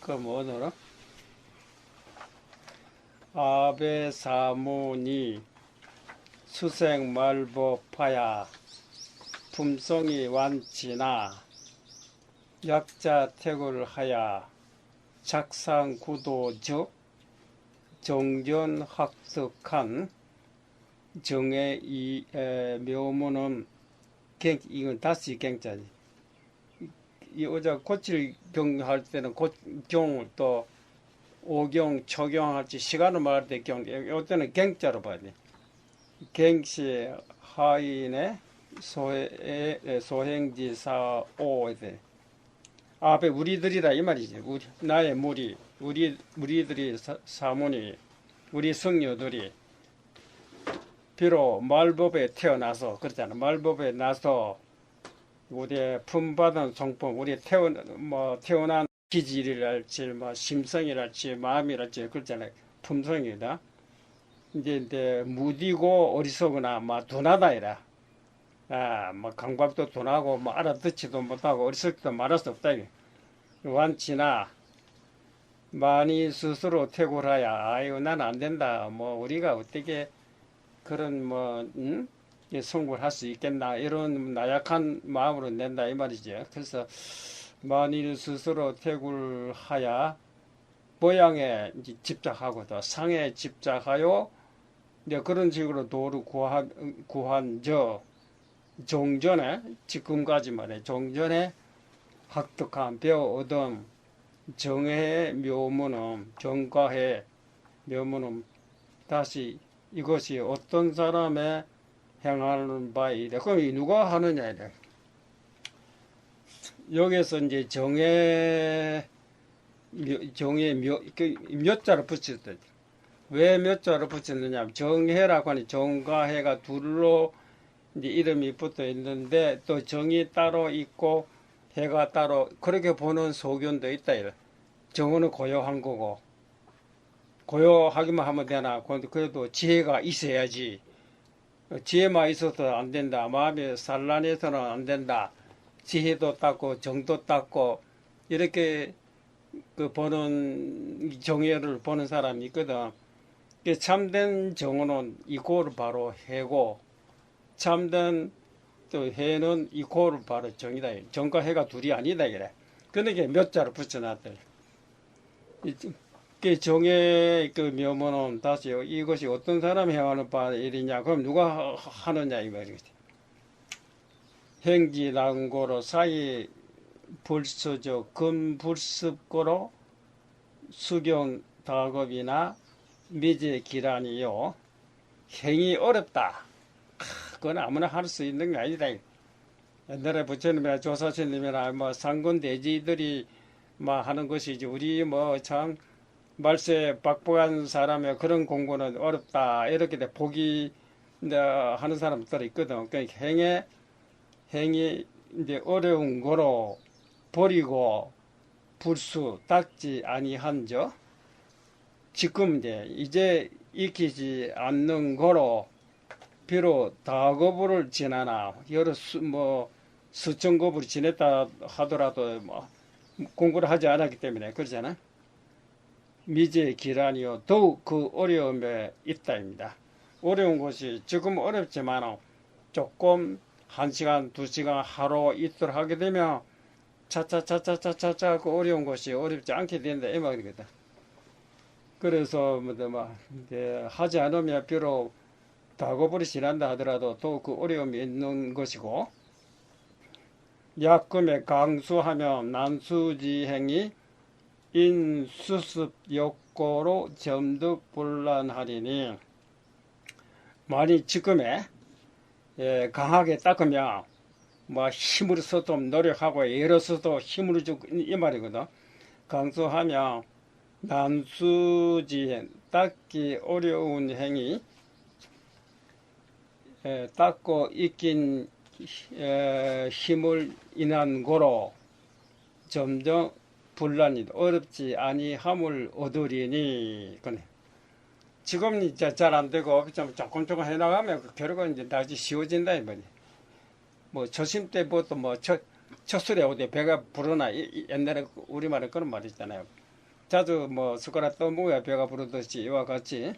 그럼 오늘은 아베 사문이 수생말법하야 품성이 완치나 약자택을하야 작상구도즉 정전학득한 정의 이 묘문은 이건 다시 경자지. 이 어제 고칠 경할 때는 경을 또 오경, 초경할지 시간을 말할 때 경, 이때는 경자로 봐야 돼. 경시 하인의 소행지사 오에 돼. 앞에 우리들이라 이 말이지. 나의 우리들이 사문이 우리 성녀들이 비록 말법에 태어나서 그렇잖아. 말법에 나서 우리의 품받은 성품, 우리 태어난 기질이랄지, 심성이랄지, 마음이랄지, 그렇잖아요. 품성이다. 이제 무디고 어리석거나, 둔하다, 이라. 감각도 둔하고, 알아듣지도 못하고, 어리석지도 말할 수 없다, 이게. 완치나, 많이 스스로 태굴하야, 아이고, 난 안 된다. 우리가 어떻게 그런, 성공을 할 수 있겠나 이런 나약한 마음으로 낸다 이 말이죠. 그래서 만일 스스로 태굴하야 모양에 집착하고도 상에 집착하여 이제 그런 식으로 도를 구한 저 종전에 지금까지 말해 종전에 학득한 배워 얻은 정의 묘문은 정과의 묘문은 다시 이것이 어떤 사람의 행하는 바이래. 그럼 누가 하느냐 이래. 여기서 이제 몇 자로 붙였다. 왜 몇 자로 붙였느냐? 정해라고 하니 정과해가 둘로 이제 이름이 붙어 있는데 또 정이 따로 있고 해가 따로 그렇게 보는 소견도 있다 이래. 정은 고요한 거고 고요하기만 하면 되나? 그래도 지혜가 있어야지. 지혜만 있어서 안 된다. 마음이 산란해서는 안 된다. 지혜도 닦고 정도 닦고 이렇게 보는 정의를 보는 사람이 있거든. 참된 정의는 이고를 바로 해고 참된 또 해는 이고를 바로 정이다. 정과 해가 둘이 아니다 그래. 그러니까 몇 자로 붙여놨다. 정의 묘문은 다시 이것이 어떤 사람이 행하는 바 일이냐 그럼 누가 하느냐 이 말이지. 행지난고로 사이 불수적 금불습고로 수경 다급이나 미제 기란이요. 행이 어렵다. 그건 아무나 할 수 있는 게 아니다. 옛날에 부처님이나 조사스님이나 상근대지들이 하는 것이지 우리 참 말세 박복한 사람의 그런 공부는 어렵다. 이렇게 보기 하는 사람들이 있거든. 그러니까 행이 이제 어려운 거로 버리고 불수 닦지 아니한저 지금 이제 익히지 않는 거로 비록 다거부를 지나나 여러 수천 거부를 지냈다 하더라도 공부를 하지 않았기 때문에 그러잖아. 미제 기란이요. 더욱 그 어려움에 있다입니다. 어려운 것이 지금 어렵지만 조금 1시간, 2시간, 하루, 이틀 하게 되면 차차차차차차 그 어려운 것이 어렵지 않게 된다 이 말이거든. 그래서 하지 않으면 비록 다고불이 지난다 하더라도 또 그 어려움이 있는 것이고 약금에 강수하면 난수지행이 인수습 욕고로 점득불란하리니 많이 지금에 강하게 닦으면 힘을 써도 노력하고 애를 써도 힘을 주고 이 말이거든. 강수하면 난수지행 닦기 어려운 행위 닦고 있긴 힘을 인한 거로 점점 불란이 어렵지 아니함을 얻으리니 그네. 지금 이제 잘 안 되고 조금 해나가면 그 결국은 이제 다시 쉬워진다 이 말이야. 초심 때부터 첫술에 어디 배가 부르나 옛날에 우리말에 그런 말 있잖아요. 자주 뭐 숟가락 떠먹어야 배가 부르듯이 이와 같이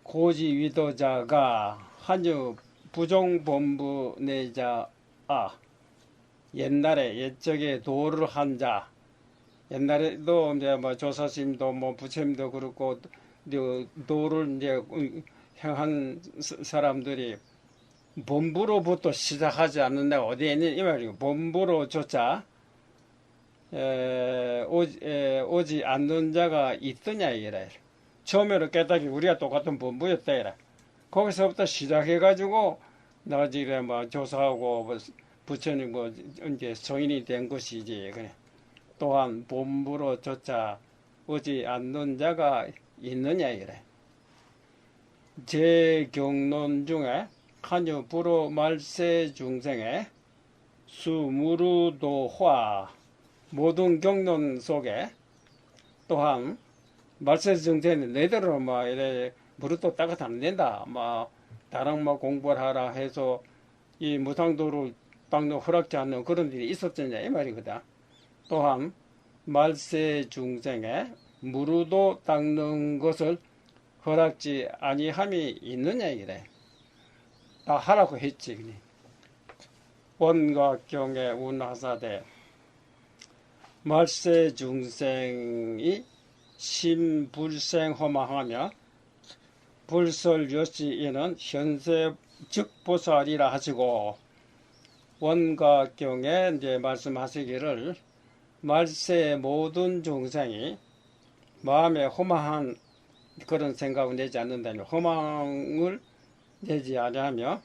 고지 위도자가 한유 부종본부 내자 옛날에 옛적에 도를 한 자, 옛날에도 이제 뭐 조사심도 뭐 부처님도 그렇고 도를 이제 행한 사람들이 본부로부터 시작하지 않는 데가 어디에 있니 이 말이고, 본부로조차 오지 않는 자가 있더냐 이래. 처음에는 깨닫기 우리가 똑같은 본부였다 이래. 거기서부터 시작해가지고 나중에 뭐 조사하고 뭐 부처님 뭐 이제 성인이 된 것이지. 그래. 또한 본부로조차 오지 않는 자가 있느냐 이래. 제 경론 중에 한유 불호 말세 중생의 수무루도화 모든 경론 속에 또한 말세 중생은 내대로 뭐 이래 무릇도 따가 안 된다. 뭐 다른 뭐 공부를 하라 해서 이 무상도를 닦는 허락지 않는 그런 일이 있었느냐 이 말이거든. 또한 말세 중생의 무루도 닦는 것을 허락지 아니함이 있느냐 이래. 다 하라고 했지. 원각경의 운하사대 말세 중생이 심불생허망하며 불설요시에는 현세 즉보살이라 하시고, 원각경에 이제 말씀하시기를 말세 모든 중생이 마음에 허망한 그런 생각을 내지 않는다면, 허망을 내지 아니하며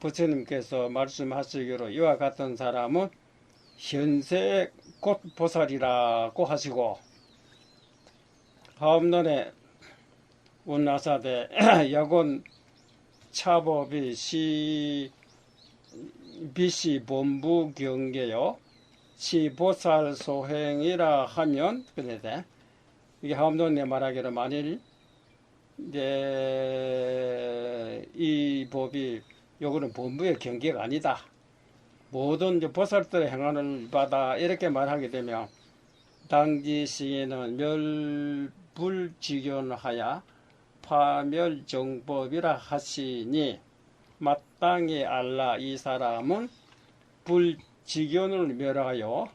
부처님께서 말씀하시기로 이와 같은 사람은 현세 곧 보살이라고 하시고, 하업론에 운하사대 여군 차법이 비시 본부 경계요 시보살 소행이라 하면 그래 돼. 이게 하업론에 말하기로 만일 이 법이 요거는 본부의 경계가 아니다. 모든 이제 보살들의 행하는 바다 이렇게 말하게 되면 당지 시에는 멸불지견하여 파멸정법이라 하시니, 마땅히 알라 이 사람은 불지견을 멸하여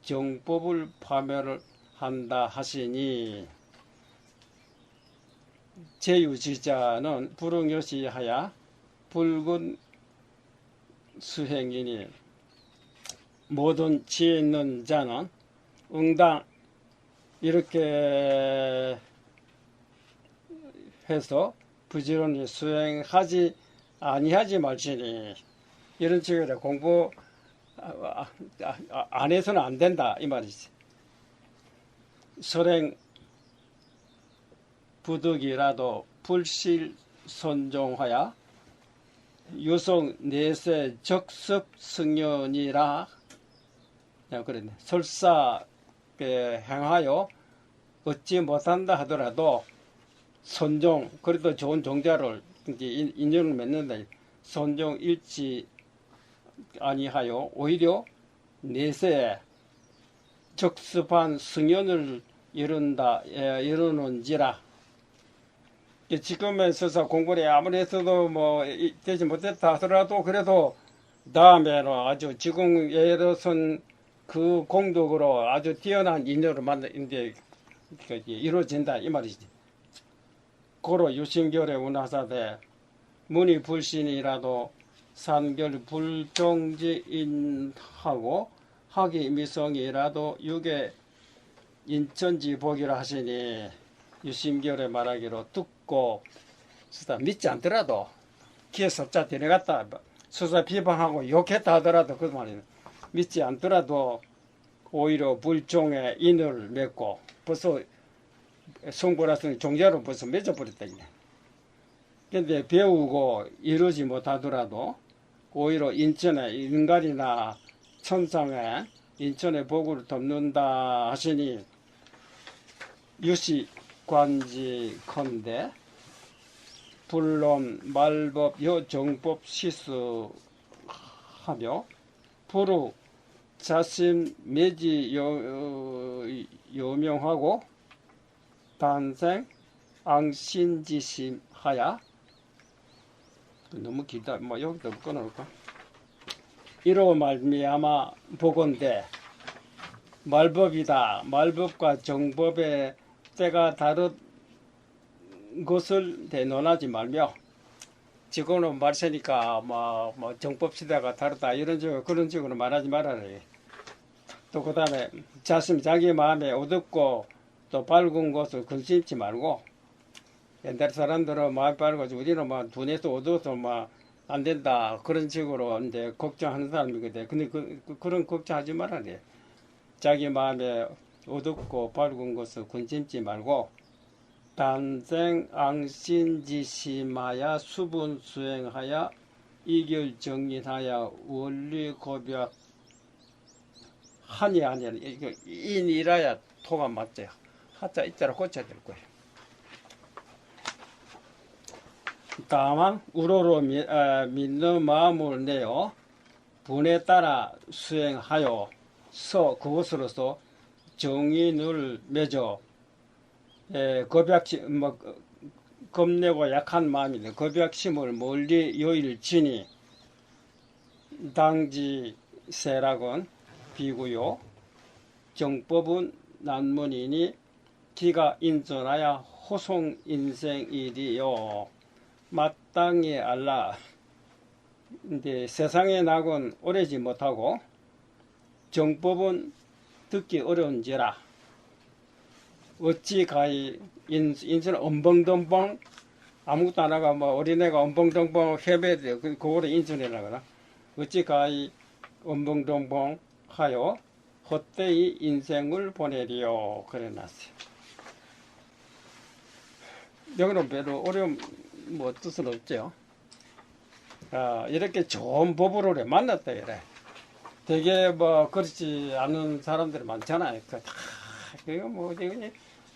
정법을 파멸을 한다 하시니, 제유지자는 불응요시하여 붉은 수행이니 모든 지혜 있는 자는 응당 이렇게 해서 부지런히 수행하지 아니하지 말지니, 이런 식으로 공부 안 해서는 안 된다 이 말이지. 설행 부득이라도 불실선종하여 유성 내세 적습 승연이라 그랬네. 설사 행하여 얻지 못한다 하더라도 선종, 그래도 좋은 종자를 이제 인연을 맺는다. 선종 잃지 아니하여 오히려 내세에 적습한 승연을 이루는지라. 지금의 서사 공부를 아무리 했어도 뭐 되지 못했다 하더라도 그래도 다음에는 아주 지금 예로선 그 공덕으로 아주 뛰어난 인연을 이제 이루어진다 이 말이지. 고로 유심결의 운하사대 문이 불신이라도 산결 불종지인하고 학이 미성이라도 육의 인천지 복이라 하시니, 유심결의 말하기로 듣고 수사 믿지 않더라도 기에 섭자 데려갔다 수사 비방하고 욕했다 하더라도 그 말이에요. 믿지 않더라도 오히려 불종의 인을 맺고 벌써 성불하신 종자로 벌써 맺어버렸다. 근데 배우고 이루지 못하더라도 오히려 인천의 인간이나 천상의 인천의 복을 덮는다 하시니, 유시관지컨대 불론 말법 여정법 시수하며 불우 자신 매지 요명하고 단생 앙신지심하야. 너무 길다. 뭐 여기도 끊어놓을까? 이로 말미암아 보건대 말법이다. 말법과 정법의 때가 다른 것을 대논하지 말며, 지금은 말세니까 뭐 정법 시대가 다르다 이런 식으로 그런 식으로 말하지 말아라. 또 그 다음에 자기 마음에 어둡고 또 밝은 것을 근심치 말고, 옛날 사람들은 마음 밝아서 우리는 막 눈에서 어두워서 막 안 된다 그런 식으로 이제 걱정하는 사람이거든. 근데 그런 걱정하지 말아래. 자기 마음에 어둡고 밝은 것을 근심치 말고, 단생 앙신지심하여 수분 수행하여 이결 정인하여 원리 고벽 한이 아니라 이거 인이라야 토가 맞죠. 하자 이자로 고쳐야 될 거예요. 다만 우러러 믿는 마음을 내어 분에 따라 수행하여 그것으로서 정인을 맺어 겁내고 약한 마음이네. 겁약심을 멀리 여일지니 당지세락은 비구요 정법은 난문이니 기가 인전하여 호송 인생이리요. 마땅히 알라. 근데 세상의 낙은 오래지 못하고 정법은 듣기 어려운지라. 어찌 가히 인생은 엄벙덩벙 아무것도 안 하고 뭐 어린애가 엄벙덩벙 헤매야 돼. 그거를 인천이라고 하나. 어찌 가히 엄벙덩벙 하여 헛되이 인생을 보내리요. 그래 놨어요. 여기는 별로 어려운 뜻은 없죠. 이렇게 좋은 법으로 만났다 이래. 되게 그렇지 않은 사람들이 많잖아요. 그거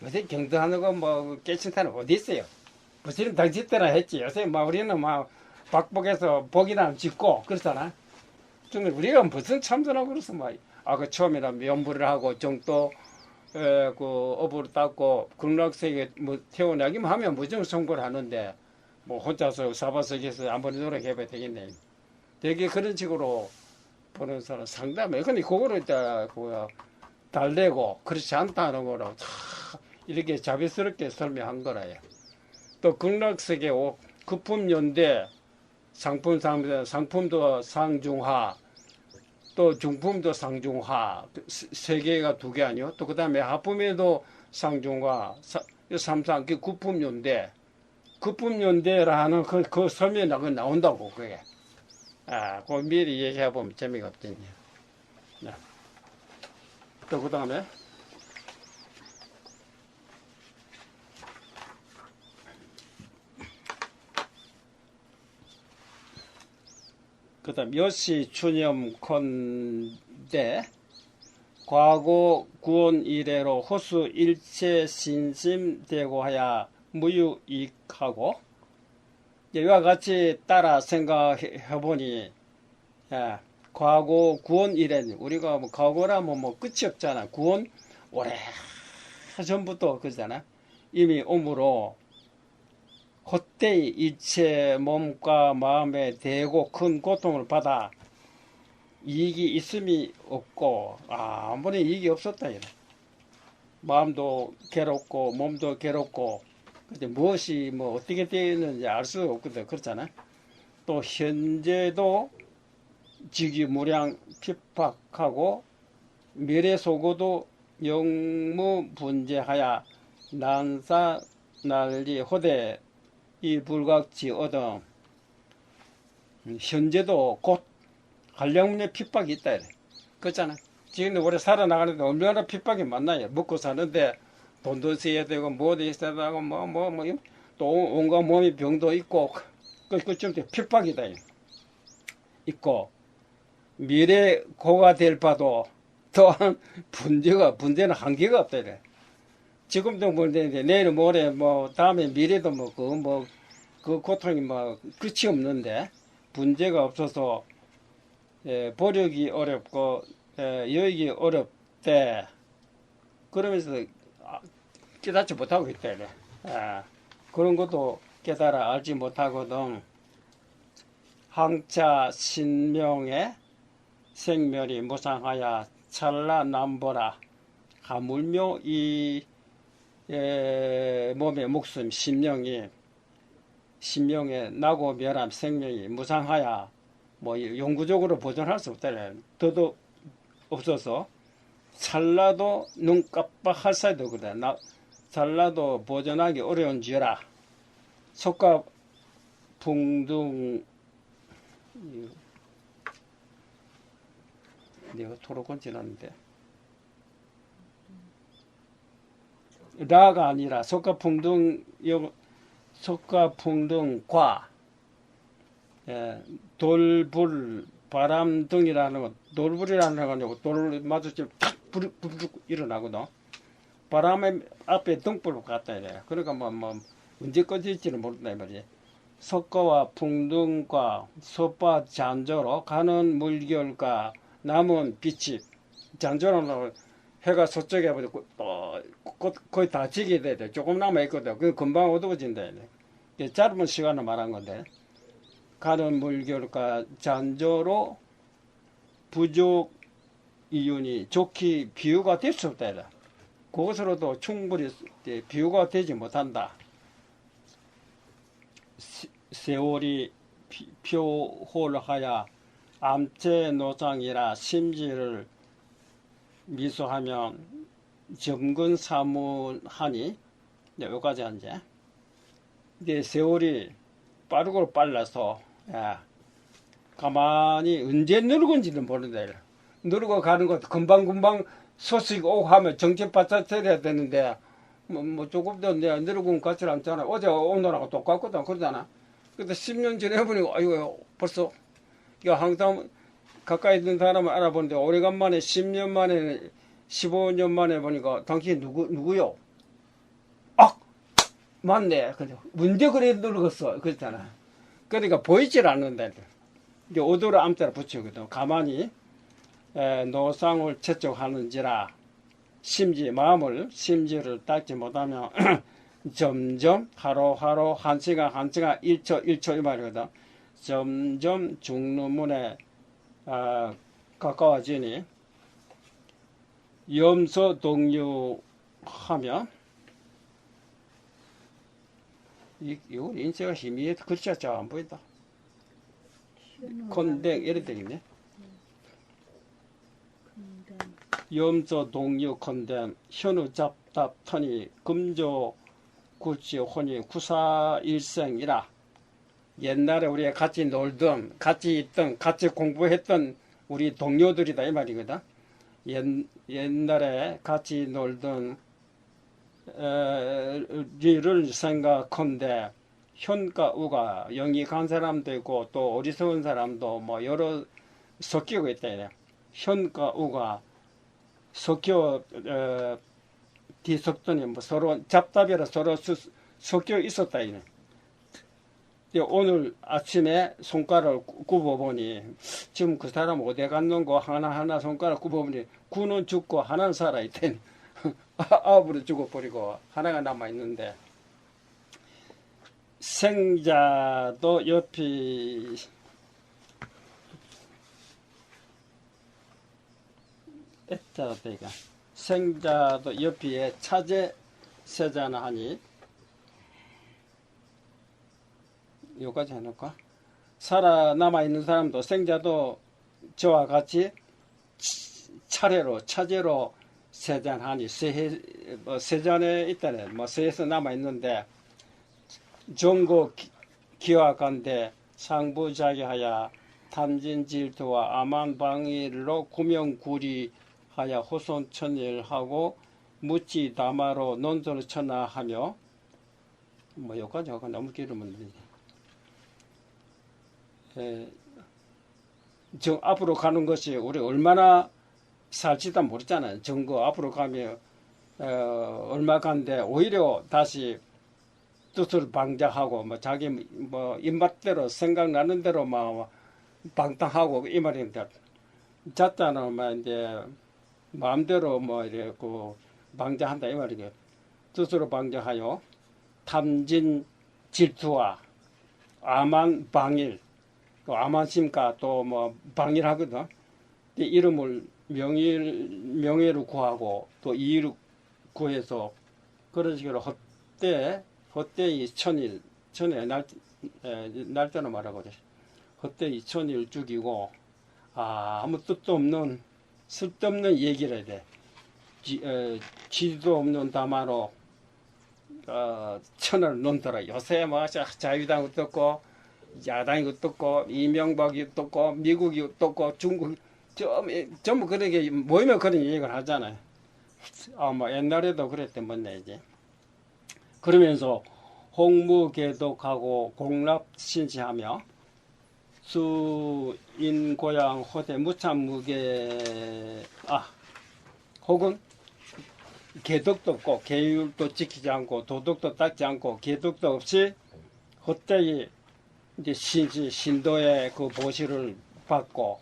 요새 경도하는 거 깨친타는 어디 있어요? 무슨 당시 때나 했지. 요새 우리는 박복해서 복이나 짓고 그렇잖아. 우리가 무슨 참선하고 그래서 그 처음에는 면부를 하고 정도 업을 닦고 극락세계 태어나기만 하면 무정 성불을 하는데 혼자서 사바석에서 한번 노력해봐야 되겠네. 되게 그런 식으로 보는 사람 상담해. 근데 그거를 달래고 그렇지 않다는 거로 이렇게 자비스럽게 설명한 거라요. 또 극락세계 급품연대 상품도 상중하, 또 중품도 상중하, 세 개가 두 개 아니요? 또 그 다음에 하품에도 상중하, 삼상, 그 급품연대. 급품연대라는 그 설명이 나온다고, 그게. 그거 미리 얘기해보면 재미가 없겠네요. 네. 또 그 다음에. 그 다음 여시 추념 컨대 과거 구원 이래로 호수 일체 신심되고 하야 무유익하고, 이와 같이 따라 생각해보니 과거 구원 이래, 우리가 과거라면 끝이 없잖아. 구원 오래 전부터 그러잖아. 이미 오므로 헛되이 이체 몸과 마음에 대고 큰 고통을 받아 이익이 있음이 없고, 아무리 이익이 없었다 이래. 마음도 괴롭고 몸도 괴롭고, 근데 무엇이 어떻게 되는지 알 수 없거든. 그렇잖아. 또 현재도 직위무량 핍박하고 미래 속어도 영무분재하여 난사 난리 호대 이 불각지 얻어. 현재도 곧 한량문의 핍박이 있다 이래. 그렇잖아. 지금 우리 살아나가는데 얼마나 핍박이 많나요. 먹고 사는데 돈도 써야 되고 뭐도 있어야 되고 또 온갖 몸의 병도 있고 그좀 핍박이다 있고, 미래 고가 될 바도 또한 분재는 한계가 없다 이래. 지금도 문제인데 내일 모레 다음에 미래도 그 고통이 끝이 없는데, 문제가 없어서 버리기 어렵고 여기 어렵대. 그러면서 깨닫지 못하고 있대. 그런 것도 깨달아 알지 못하거든. 항차 신명의 생멸이 무상하야 찰나남보라. 하물며 이 몸의 목숨 신명에 나고 멸함 생명이 무상하야 뭐 영구적으로 보존할 수 없다래. 더도 없어서 찰나도 눈 깜빡할 사이도 그래. 찰나도 보존하기 어려운지라. 속과 풍등 내가 토로건 지났는데 라가 아니라 속과 풍등과 돌불 바람 등이라는 거, 돌불이라는 거 아니고 돌을 마주치면 탁 불 일어나거든. 바람의 앞에 등불을 갖다 이래. 그러니까 뭐 언제 꺼질지는 모른다 이 말이지. 석가와 풍등과 솥바 잔조로 가는 물결과 남은 빛이 잔조로 해가 서쪽에 버리고 거의 다 지게 돼. 조금 남아 있거든. 그 금방 어두워진다. 짧은 시간을 말한 건데 가는 물결과 잔조로 부족 이윤이 좋게 비유가 될 수 없다. 그것으로도 충분히 비유가 되지 못한다. 세월이 표홀하여 암체 노장이라 심지를 미소하면 점근사문하니 여기까지 한제. 근데 세월이 빠르고 빨라서 가만히 언제 늙은지는 모른다. 늙어 가는 것도 금방금방 소식 오고 하면 정신 바짝 차려야 되는데 뭐 조금 더 내가 늙은 것 같지 않잖아. 어제 오늘하고 똑같거든. 그러잖아. 근데 10년 전에 해보니까 아이고 벌써 항상 가까이 있는 사람을 알아보는데 오래간만에 10년 만에 15년 만에 보니까 당신 누구요? 아 맞네. 근데 문제 그래 늙었어. 그렇잖아. 그러니까 보이질 않는다. 이제 오도를 암자를 붙이거든. 가만히 노상을 채촉하는지라 심지를 닦지 못하면 점점 하루하루 한 시간 1초 이 말이거든. 점점 죽는 문에 가까워지니 염소 동류하면 이건 인쇄가 희미해서 글씨가 잘 안 보인다. 건댕 이래 되겠네. 염소 동류 건댕 현우 잡답 터니 금조 굴지 혼이 구사일생이라. 옛날에 우리가 같이 놀던 같이 있던 같이 공부했던 우리 동료들이다 이 말이거든. 옛날에 같이 놀던 리를 생각컨대 현과 우가 영이 간 사람도 있고 또 어리석은 사람도 뭐 여러 섞이고 있다 이래. 현과 우가 섞여 뒤섞더니 뭐 서로 잡답이라 서로 섞여 있었다 이래. 오늘 아침에 손가락을 굽어보니 지금 그 사람 어디 갔는고 하나하나 손가락 굽어보니 구는 죽고 하나는 살아있더니 아홉으로 죽어버리고 하나가 남아있는데 생자도 옆이 애자가 생자도 옆이에 차제 세자나 하니 여기까지 해놓을까? 살아남아있는 사람도 생자도 저와 같이 차제로 세잔하니 세잔에 있다네. 뭐 세에서 남아있는데 정고 기와간데 상부자기하여 탐진질투와 아만방일로 구명구리하여 호손천일하고 무치다마로 논조를 천하하며 뭐 여기까지 하고 너무 길으면 앞으로 가는 것이 우리 얼마나 살지도 모르잖아요. 정거 앞으로 가면 얼마 간데 오히려 다시 뜻을 방자하고 뭐 자기 뭐 입맛대로 생각나는 대로 막 방탕하고 이 말인데 자자는 뭐 이제 마음대로 뭐 이래고 방자한다 이 말이게. 스스로 방자하여 탐진 질투와 아만 방일, 또 아만심과 또 뭐 방일하거든. 이름을 명예를 구하고 또 이의를 구해서 그런 식으로 헛되이 천일 날짜는 말하거든. 헛되이 천일 죽이고 아무 뜻도 없는 쓸데없는 얘기를 해야 돼. 지도 없는 담화로 천을 놓더라. 요새 뭐 자유당 어떻고 야당이 어떻고 이명박이 어떻고 미국이 어떻고 중국이 전부 그렇게 모이면 그런 얘기를 하잖아요. 뭐 옛날에도 그랬던 건데 이제 그러면서 홍무개독하고 공랍신시하며 수인고양 호대 무참무게 혹은 개덕도 없고 계율도 지키지 않고 도덕도 닦지 않고 개덕도 없이 헛되이 이제 신도의 그 보시를 받고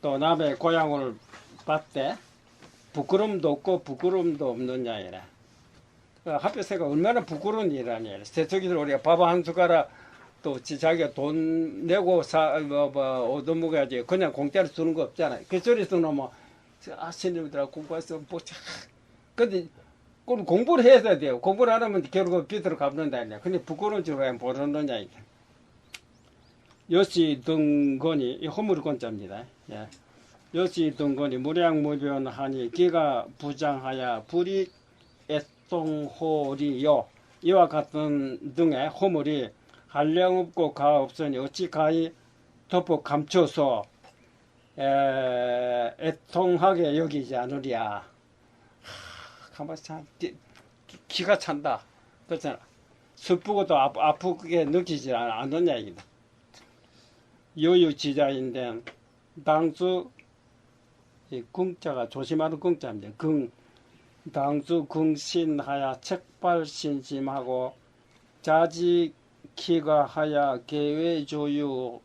또 남의 고향을 받되 부끄럼도 없고 부끄럼도 없는 자이래. 합해서가 얼마나 부끄러운 일이라니. 세속에서 우리가 밥 한 숟가락 또 자기가 돈 내고 얻어먹어야지. 그냥 공짜로 주는 거 없잖아요. 그 소리에서는 뭐 스님들하고 공부해서 근데 공부를 해야 돼요. 공부를 안 하면 결국 빚으로 갚는다. 근데 부끄러운 줄 왜 모르느냐 이게. 여시 등건이 이 허물권자입니다. 예. 여시 등건이 무량무변하니 기가 부장하여 불이 애송호리요. 이와 같은 등의 허물이 한량없고 가없으니 어찌 가히 덮어 감춰서 애통하게 여기지 않으랴. 가만히 참 기가 찬다. 그렇잖아. 슬프고도 아프게 느끼지 않느냐 이기다. 여유지자인데 당수 궁자가 조심하는 궁자입니다. 당수 궁신하야 책발신심하고 자지키가하야 계외조유하며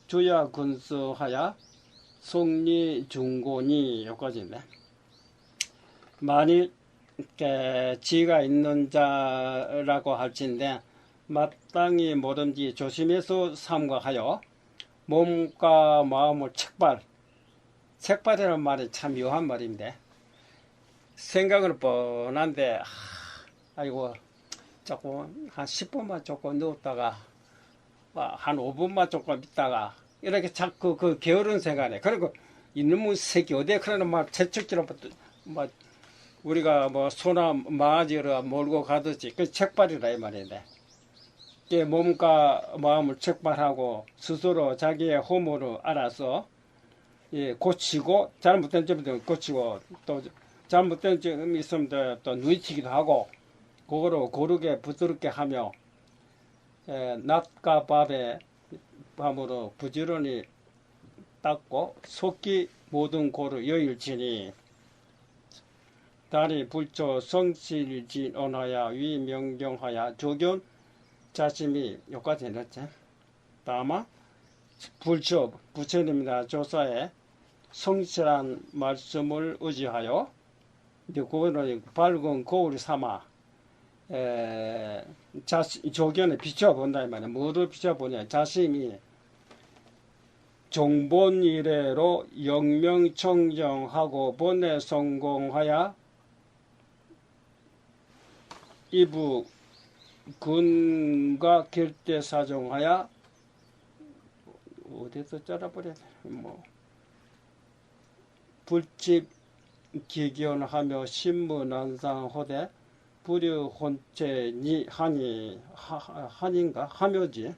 주야군수하야 속리중고니 여기까지인데 만일 지가 있는 자라고 할진데 마땅히 뭐든지 조심해서 삼가하여 몸과 마음을 책발이라는 말이 참 묘한 말인데 생각은 뻔한데 아이고 조금 한 10분만 조금 누웠다가 한 5분만 조금 있다가 이렇게 자꾸 그 게으른 생각에 그리고 이놈의 새끼 어디에 그러는 말 채찍질로 뭐 우리가 뭐 소나 마지를 몰고 가듯이 그 책발이라 이 말인데 몸과 마음을 책발하고 스스로 자기의 허물을 알아서 고치고 잘못된 점을 고치고 또 잘못된 점이 있으면 또 누이치기도 하고 그거로 고르게 부드럽게 하며 낮과 밤으로 부지런히 닦고 속기 모든 고를 여일지니 달이 불초 성실진 언하야 위명경하야 조견 자심이 여기까지 해놨지. 다만 불초 부처님이나 조사에 성실한 말씀을 의지하여 그거는 밝은 거울을 삼아 조견에 비춰본다 이 말이야. 뭐를 비춰보냐. 자심이 종본 이래로 영명청정하고 본에 성공하여 이부 근과 결대사정하여 어디서 잘라버려야 돼. 불집 기견하며 신문안상호대 불유혼체니 한인가 하묘지.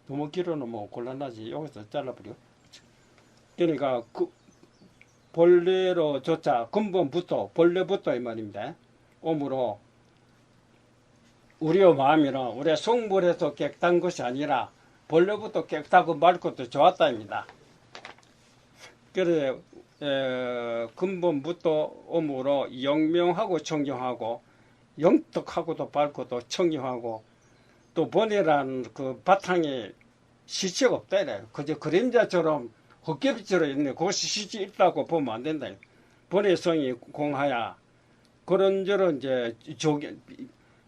너무 길어는 곤란하지. 여기서 잘라버려. 그러니까 본래로 조차 근본부터 본래부터 이 말입니다. 오므로 우리의 마음이는 우리의 성불에서 깨끗한 것이 아니라 본래부터 깨끗하고 맑고도 좋았다입니다. 그래 근본부터 오므로 영명하고 청정하고 영특하고도 밝고도 청정하고 또 본이라는 그 바탕이 시체가 없다 이래. 그저 그림자처럼 헛개비처럼 있네. 그것이 시체 있다고 보면 안 된다. 번외성이 공하야. 그런저런 이제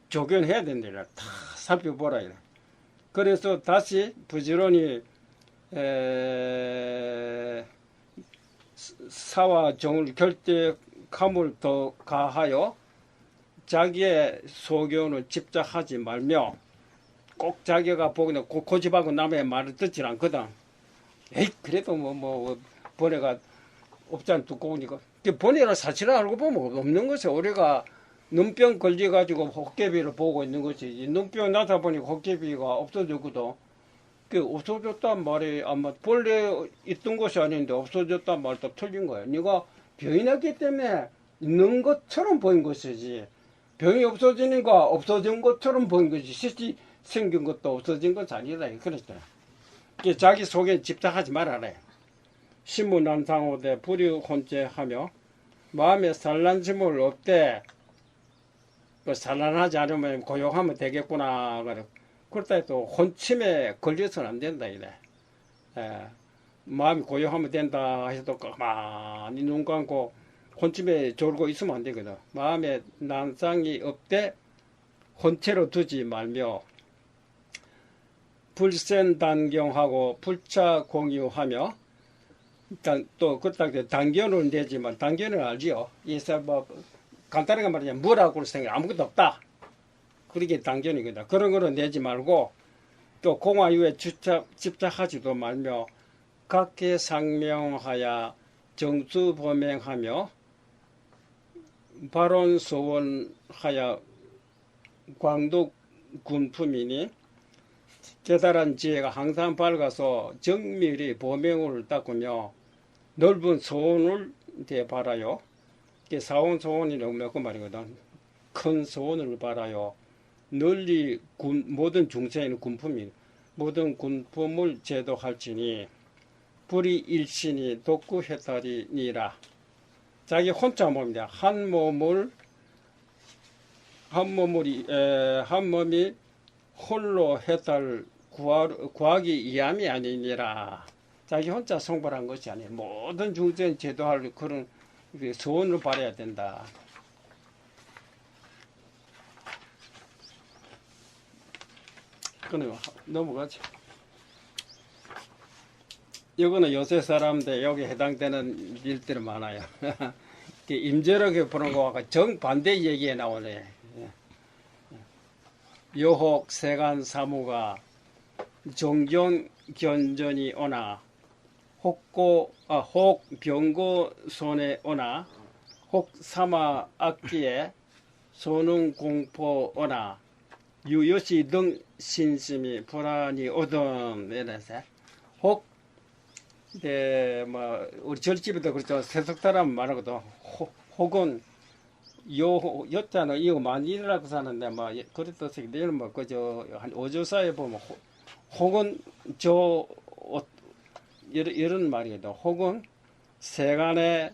조견해야 된다. 다 살펴보라 이래. 그래서 다시 부지런히 사와 정을 결대감을 더 가하여 자기의 소견을 집착하지 말며 꼭 자기가 보기는 고집하고 남의 말을 듣지 않거든. 에이 그래도 번외가 없잖아 두꺼우니까. 번외를 사실을 알고 보면 없는 것이 우리가 눈병 걸려가지고 헛개비를 보고 있는 것이 눈병 나다 보니까 헛개비가 없어졌거든. 그 없어졌단 말이 아마 본래 있던 것이 아닌데 없어졌단 말도 틀린 거야. 네가 병이 났기 때문에 있는 것처럼 보인 것이지 병이 없어지니까 없어진 것처럼 보인 것이 실제 생긴 것도 없어진 것이 아니다. 그랬잖아. 자기 속에 집착하지 말아라. 신문난상호대 불의혼죄하며 마음에 산란심을 없대. 산란하지 않으면 고용하면 되겠구나. 그렇다 해도 혼침에 걸려서는 안 된다. 이래. 마음이 고용하면 된다 해도 가만히 눈 감고 혼침에 졸고 있으면 안 되거든. 마음에 난상이 없대 혼체로 두지 말며 불센단경하고 불차 공유하며 일단 또 그렇다 단견을 내지만 단견을 알지요. 이서 간단하게 말하자면 뭐라고 생각 아무것도 없다. 그렇게 단견이거든. 그런 거는 내지 말고 또 공화 이후에 집착하지도 말며 각계 상명하여 정수범행하며 발언소원하여 광독 군품이니 깨달은 지혜가 항상 밝아서 정밀히 보명을 닦으며 넓은 소원을 바라요. 사원 소원이라고 그 말이거든. 큰 소원을 바라요. 널리 모든 중생의 군품이 모든 군품을 제도할지니 불이 일신이 독구해탈이니라. 자기 혼자 몸이다. 한 몸이 홀로 해탈 구하기 이함이 아니니라. 자기 혼자 성불한 것이 아니에요. 모든 중생 제도할 그런 소원을 바라야 된다. 그럼 넘어가죠. 이거는 요새 사람들 여기 해당되는 일들이 많아요. 임절하게 보는 거와 정반대 얘기에 나오네. 요혹 세간 사무가 종종 견전이 오나 혹 병고 손에 오나 혹 사마 악기에 소능 공포 오나 유요시 등 신심이 불안이 오던 이래서 혹 우리 절집에도 그렇죠. 세속사람 말하거든. 혹은 여자는 이거 많이 일어나고 사는데 그랬듯이 내일은 그저 한 오조사에 보면 혹은 이런 말이거든. 혹은 세간의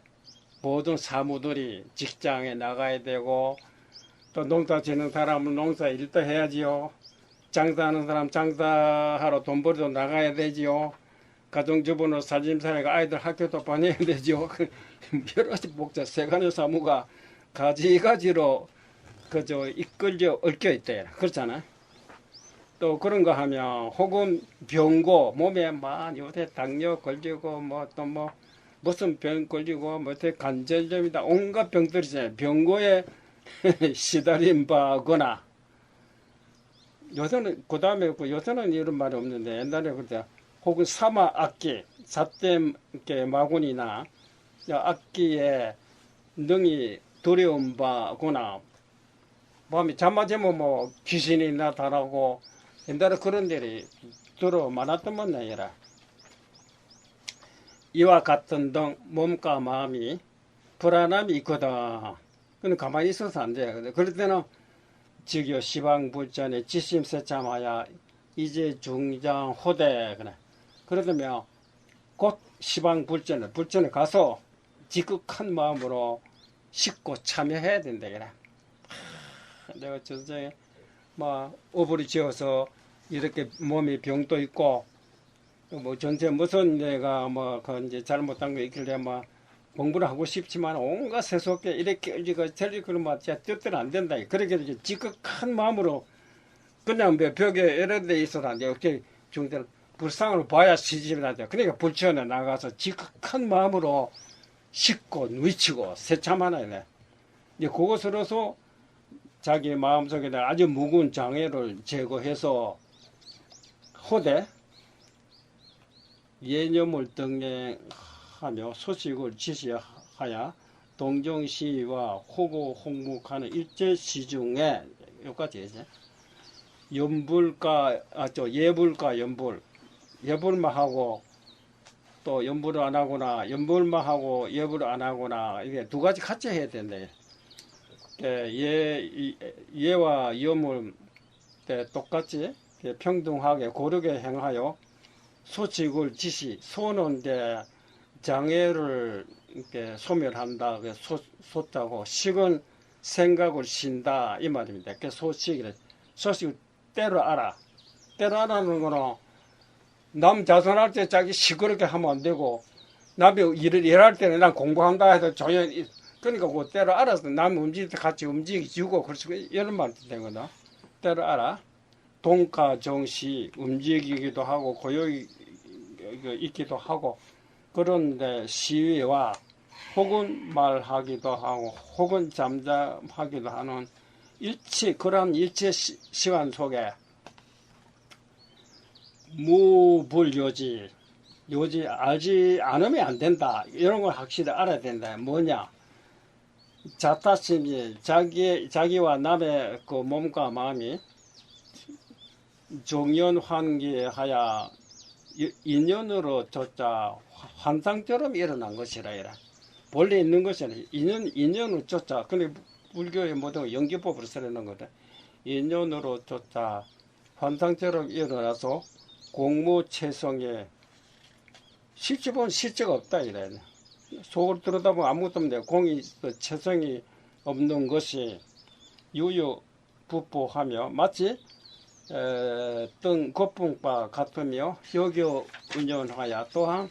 모든 사무들이 직장에 나가야 되고 또 농사 지는 사람은 농사 일도 해야지요. 장사하는 사람 장사하러 돈 벌러 나가야 되지요. 가정주부는 살림살이가 아이들 학교도 보내야 되죠. 여러 가지 복잡 세간의 사무가 가지가지로 그저 이끌려 얽혀 있대. 그렇잖아. 또 그런 거 하면 혹은 병고 몸에 요새 당뇨 걸리고 무슨 병 걸리고 관절염이다 온갖 병들이 있잖아요. 병고에 시달린 바거나 요새는 그 다음에 요새는 이런 말이 없는데 옛날에 그때 혹은 사마 악기 삿댐 마군이나 악기에 능히 두려운 바거나 밤에 잠만 자면 귀신이 나타나고 옛날에 그런 일이 들어 많았던 모양이라. 이와 같은 등 몸과 마음이 불안함이 있거든. 근데 가만히 있어서 안 돼. 그럴 때는 즉요 시방불전에 지심세참하야 이제 중장 호대 그래. 그러면 곧 시방불전에 가서 지극한 마음으로 싣고 참여해야 된다. 그래. 내가 전생에 어부리 지어서 이렇게 몸에 병도 있고 뭐 전체 무슨 내가 뭐그 이제 잘못한 거 있길래 뭐 공부를 하고 싶지만 온갖 세속에 이렇게 이거 저리 그러면 진짜 뜻대로 안 된다. 그렇게 이제 지극한 마음으로 그냥 뭐 벽에 이런 데 있어도 안 돼. 이렇게 중들 불상을 봐야 시집이 나죠. 그러니까 불천에 나가서 지극한 마음으로 씻고 누이치고 세참하나요. 네. 이제 그것으로서 자기 마음속에 아주 묵은 장애를 제거해서 호대 예념을 등행하며 소식을 지시하여 동정시와 호고 홍묵하는 일제 시중에 여기까지 이제 연불과 예불과 예불만 하고 또 연불을 안 하거나 연불만 하고 예불을 안 하거나 이게 두 가지 같이 해야 된대. 예와 염을 똑같이 평등하게 고르게 행하여 소칙을 지시 소는 장애를 이렇게 소멸한다. 소자고 식은 생각을 쉰다 이 말입니다. 그 소식이래. 소식을 때로 알아. 때로 알아는 거는 남 자선할 때 자기 시끄럽게 하면 안 되고 남이 일할 때는 난 공부한다 해도 조용히 그러니까 그 때로 알아서 남 움직일 때 같이 움직이고 그렇지 이런 말 되거든. 때로 알아. 동가 정시 움직이기도 하고 고요히 있기도 하고 그런데 시위와 혹은 말하기도 하고 혹은 잠잠하기도 하는 그런 일체 시간 속에 무불요지 알지 않으면 안 된다. 이런 걸 확실히 알아야 된다. 뭐냐? 자타심이 자기와 남의 그 몸과 마음이 종연환기하여 인연으로 조차 환상처럼 일어난 것이라 이라. 본래 있는 것이 아니라 인연을 쫓아. 근데 불교의 모든 연기법으로 쓰는 거다. 인연으로 쫓아 환상처럼 일어나서 공무체성에 실제 보면 실제가 없다 이래. 속으로 들여다보면 아무것도 없는데 공이 체성이 없는 것이 유유부부하며 마치 등 거품과 같으며 혁여 운연하여 또한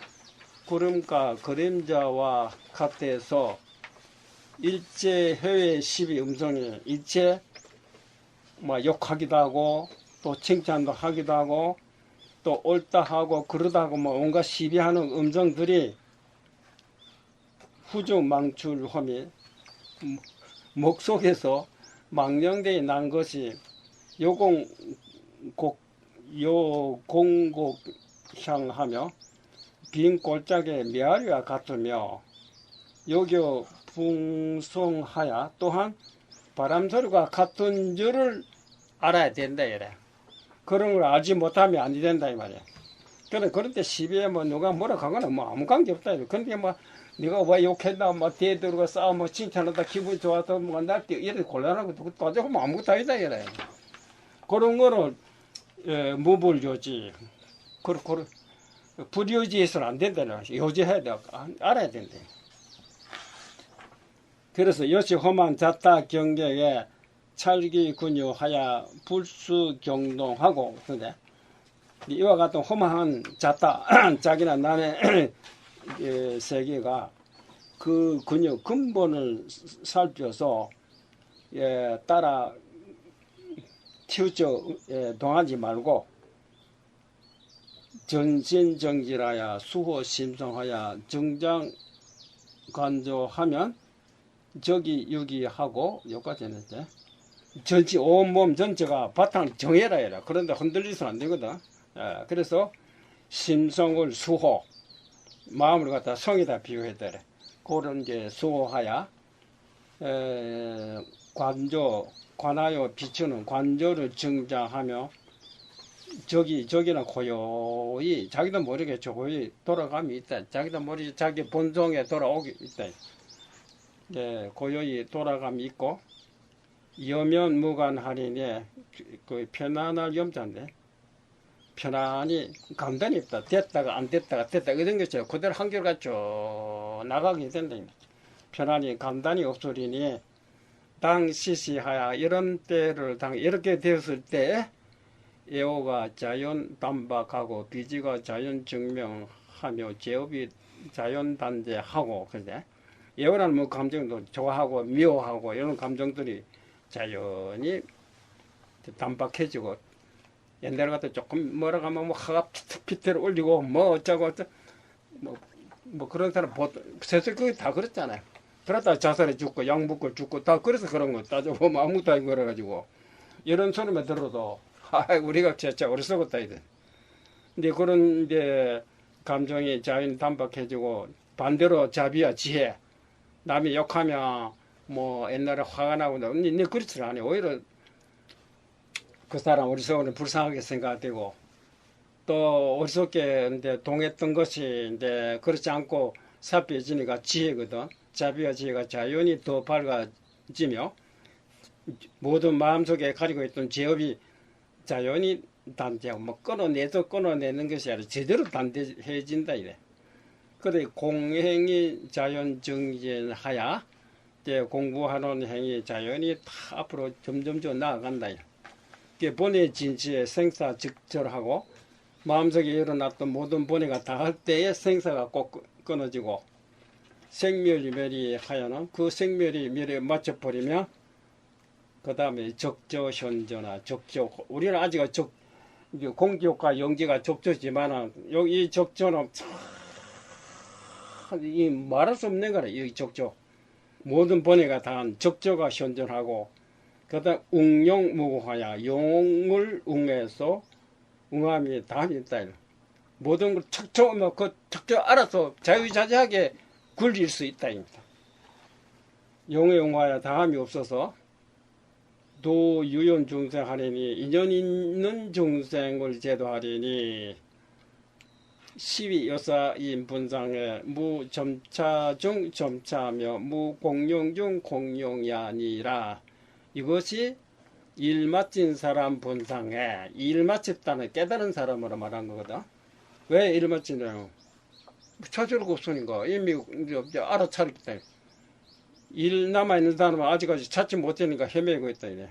구름과 그림자와 같아서 일제 해외 시비 음성이 일체 욕하기도 하고 또 칭찬도 하기도 하고 또 옳다 하고 그러다 하고 온갖 시비하는 음성들이 후주망출함이 목 속에서 망령되이 난 것이 요공곡향하며 빈 골짜기의 메아리와 같으며 요교 풍성하여 또한 바람소리가 같은 줄을 알아야 된다 이래. 그런 걸 알지 못하면 안 된다 이 말이야. 그런데 시비에 누가 뭐라 하거나 아무 관계 없다 이래. 근데 네가 왜 욕했나 뒤에 들어가 싸우면 칭찬하다 기분 좋아서 날때 이래 곤란하고 따지고 아무것도 아니다 이래. 그런 거를 무불요지. 불요지해서는 안 된다는 거지. 요지해야 돼. 알아야 된대. 그래서 여시 험한 자타 경계에 찰기 군유하여 불수경동하고 근데 이와 같은 험한 자타 자기나 남의 세계가 그 근유 근본을 살펴서 따라 치우쳐 동하지 말고 전신정지라야 수호심성하여 정장관조하면 저기 유기하고 여기까지 했는데 전체 온몸 전체가 바탕을 정해라 해라. 그런데 흔들리서는 안 되거든. 그래서 심성을 수호 마음을 갖다 성에다 비유했더래. 그런 게 수호하여 관하여 비추는 관조를 증자하며 저기는 고요히 자기도 모르게 고요히 돌아감이 있다. 자기도 모르게 자기 본성에 돌아오기 있다. 고요히 돌아감이 있고 여면 무관하리니 그 편안할 염자인데 편안히 감단이 있다. 됐다가 안 됐다가 됐다 이런 것이죠. 그대로 한결같이 쭉 나가게 된다. 편안히 감단이 없으리니 당시시하야 이런 때를 이렇게 되었을 때 애호가 자연 담박하고 비지가 자연 증명하며 제업이 자연 단제하고 그런데 애호라는 뭐 감정도 좋아하고 미워하고 이런 감정들이 자연히 담박해지고 옛날 같아 조금 뭐라 하면 뭐 화가 피트피트를 올리고 뭐 어쩌고 뭐 그런 사람 세속이 다 그렇잖아요. 그러다 자살해 죽고 약 먹고 죽고 다 그래서 그런 거 따져보면 아무것도 아닌 거라 가지고 이런 소리만 들어도 우리가 진짜 어리석었다 이래. 근데 그런 이제 감정이 자연 담박해지고 반대로 자비와 지혜 남이 욕하면 뭐 옛날에 화가 나고 근데 그렇지 않아요. 오히려 그 사람 어리석으면 불쌍하게 생각되고 또 어리석게 이제 동했던 것이 이제 그렇지 않고 삽해지니까 지혜거든. 자비와 지혜가 자연히 더 밝아지며 모든 마음속에 가지고 있던 제업이 자연히 단대하고 뭐 끊어내는 것이 아니라 제대로 단대해진다 이래. 그래 공행이 자연 정진하야 이제 공부하는 행위 자연히 다 앞으로 점점 나아간다 이래. 본의 진치에 생사 직절하고 마음속에 일어났던 모든 본의가 다 할 때에 생사가 꼭 끊어지고 생멸이 하여는 그 생멸이 멸에 맞춰버리면 그 다음에 적조현저나 적조 우리는 아직 공기효과 영지가 적조지만 이 적조는 이 말할 수 없는 거라. 이 적조 모든 번뇌가 다 적조가 현존하고 그 다음 웅용무고하야 용을 웅해서 웅함이 다음이 있다. 모든 걸 척척 그 적조 알아서 자유자재하게 굴릴 수 있다. 용의 웅하야 다함이 없어서 도유연 중생하리니 인연 있는 중생을 제도하리니 시위 여사인 분상에 무점차 중 점차며 무공용 중 공용이 아니라 이것이 일 마친 사람 분상에 일 마쳤다는 깨달은 사람으로 말한 거거든. 왜 일 마치냐고 찾을 거 없으니까 이미 알아차렸기 때문에 일 남아있는 사람은 아직까지 찾지 못하니까 헤매고 있다 이래.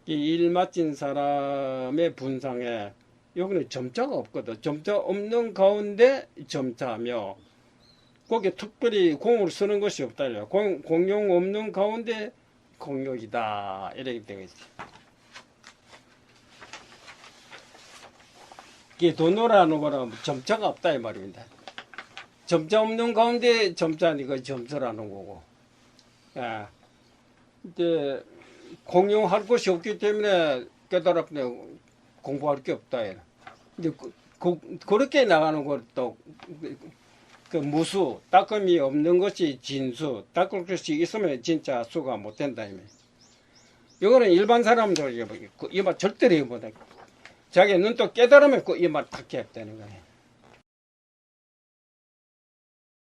이 일 마친 사람의 분상에 여기는 점자가 없거든. 점자 없는 가운데 점자며 거기에 특별히 공을 쓰는 것이 없다 이래. 공용 없는 가운데 공용이다 이렇게 되어 있어. 이게 돈노라는 거는 점자가 없다 이 말입니다. 점자 없는 가운데 점자니까 점수라는 거고. 예. 이제 공용할 것이 없기 때문에 깨달았네 공부할 게 없다. 이제 그렇게 나가는 것도 그 무수 닦음이 없는 것이 진수 닦을 것이 있으면 진짜 수가 못 된다. 이거는 일반 사람들 이 말 절대로 못해. 자기 눈도 깨달으면 이 말 닦게 없다는 거예요.